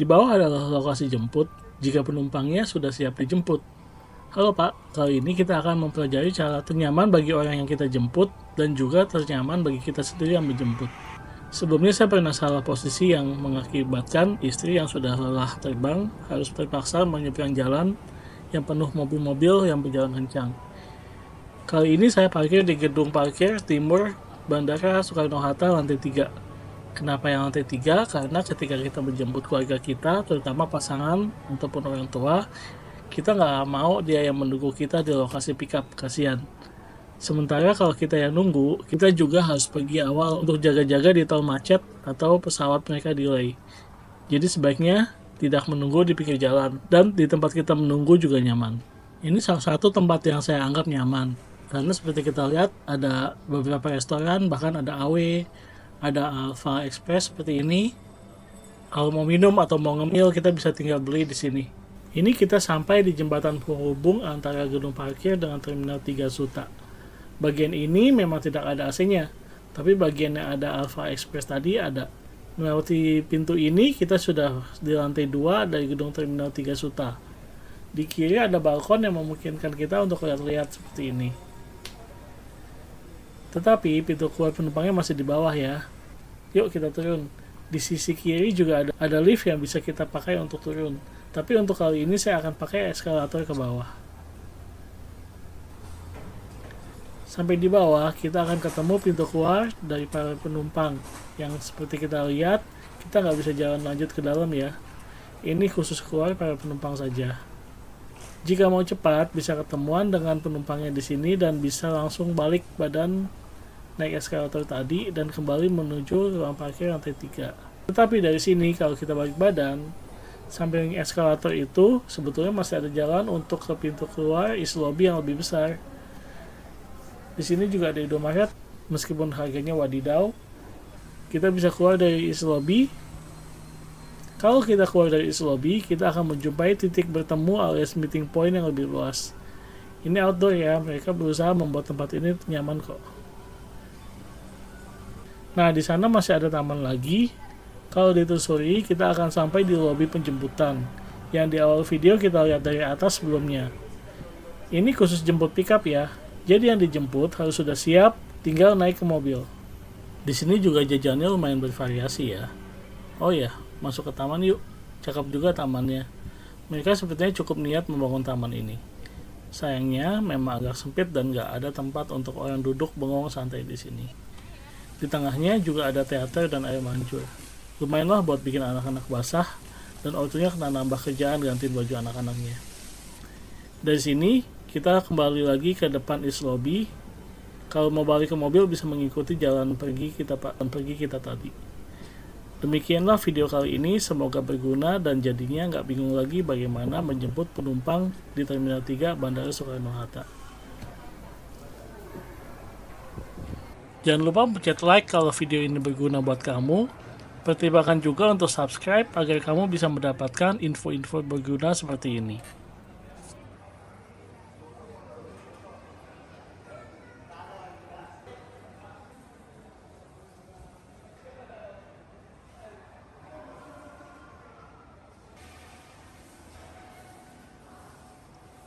Di bawah adalah lokasi jemput jika penumpangnya sudah siap dijemput. Halo Pak, kali ini kita akan mempelajari cara ternyaman bagi orang yang kita jemput dan juga ternyaman bagi kita sendiri yang menjemput. Sebelumnya saya pernah salah posisi yang mengakibatkan istri yang sudah lelah terbang harus terpaksa menyeberang jalan yang penuh mobil-mobil yang berjalan kencang. Kali ini saya parkir di gedung parkir timur Bandara Soekarno-Hatta lantai 3. Kenapa yang lantai 3? Karena ketika kita menjemput keluarga kita, terutama pasangan ataupun orang tua, kita nggak mau dia yang menunggu kita di lokasi pickup, kasihan. Sementara kalau kita yang nunggu, kita juga harus pergi awal untuk jaga-jaga di tol macet atau pesawat mereka delay. Jadi sebaiknya tidak menunggu di pinggir jalan, dan di tempat kita menunggu juga nyaman. Ini salah satu tempat yang saya anggap nyaman, karena seperti kita lihat ada beberapa restoran, bahkan ada AW, ada Alpha Express seperti ini. Kalau mau minum atau mau ngemil, kita bisa tinggal beli di sini. Ini kita sampai di jembatan penghubung antara gedung parkir dengan Terminal 3 Suta. Bagian ini memang tidak ada AC-nya, tapi bagian yang ada Alpha Express tadi ada. Melewati pintu ini, kita sudah di lantai 2 dari gedung Terminal 3 Suta. Di kiri ada balkon yang memungkinkan kita untuk lihat-lihat seperti ini. Tetapi pintu keluar penumpangnya masih di bawah ya. Yuk kita turun. Di sisi kiri juga ada lift yang bisa kita pakai untuk turun. Tapi untuk kali ini saya akan pakai eskalator ke bawah. Sampai di bawah kita akan ketemu pintu keluar dari para penumpang. Yang seperti kita lihat, kita nggak bisa jalan lanjut ke dalam ya. Ini khusus keluar para penumpang saja. Jika mau cepat, bisa ketemuan dengan penumpangnya di sini dan bisa langsung balik badan naik eskalator tadi dan kembali menuju ruang parkir lantai 3. Tetapi dari sini kalau kita balik badan, samping eskalator itu sebetulnya masih ada jalan untuk ke pintu keluar isi lobby yang lebih besar. Di sini juga ada Indomaret, meskipun harganya wadidaw. Kita bisa keluar dari isi lobby. Kalau kita keluar dari isi lobby, kita akan menjumpai titik bertemu alias meeting point yang lebih luas. Ini outdoor ya, mereka berusaha membuat tempat ini nyaman kok. Nah, di sana masih ada taman lagi. Kalau ditelusuri, kita akan sampai di lobi penjemputan yang di awal video kita lihat dari atas sebelumnya. Ini khusus jemput pickup ya. Jadi yang dijemput harus sudah siap, tinggal naik ke mobil. Di sini juga jajannya lumayan bervariasi ya. Oh ya, masuk ke taman yuk. Cakep juga tamannya. Mereka sepertinya cukup niat membangun taman ini. Sayangnya memang agak sempit dan gak ada tempat untuk orang duduk bengong santai di sini. Di tengahnya juga ada teater dan air mancur. Lumayanlah buat bikin anak-anak basah, dan ortunya kena nambah kerjaan gantiin baju anak-anaknya. Dari sini, kita kembali lagi ke depan East Lobby. Kalau mau balik ke mobil bisa mengikuti jalan pergi kita tadi. Demikianlah video kali ini, semoga berguna dan jadinya nggak bingung lagi bagaimana menjemput penumpang di Terminal 3 Bandara Soekarno-Hatta. Jangan lupa pencet like kalau video ini berguna buat kamu. Pertimbangkan juga untuk subscribe agar kamu bisa mendapatkan info-info berguna seperti ini.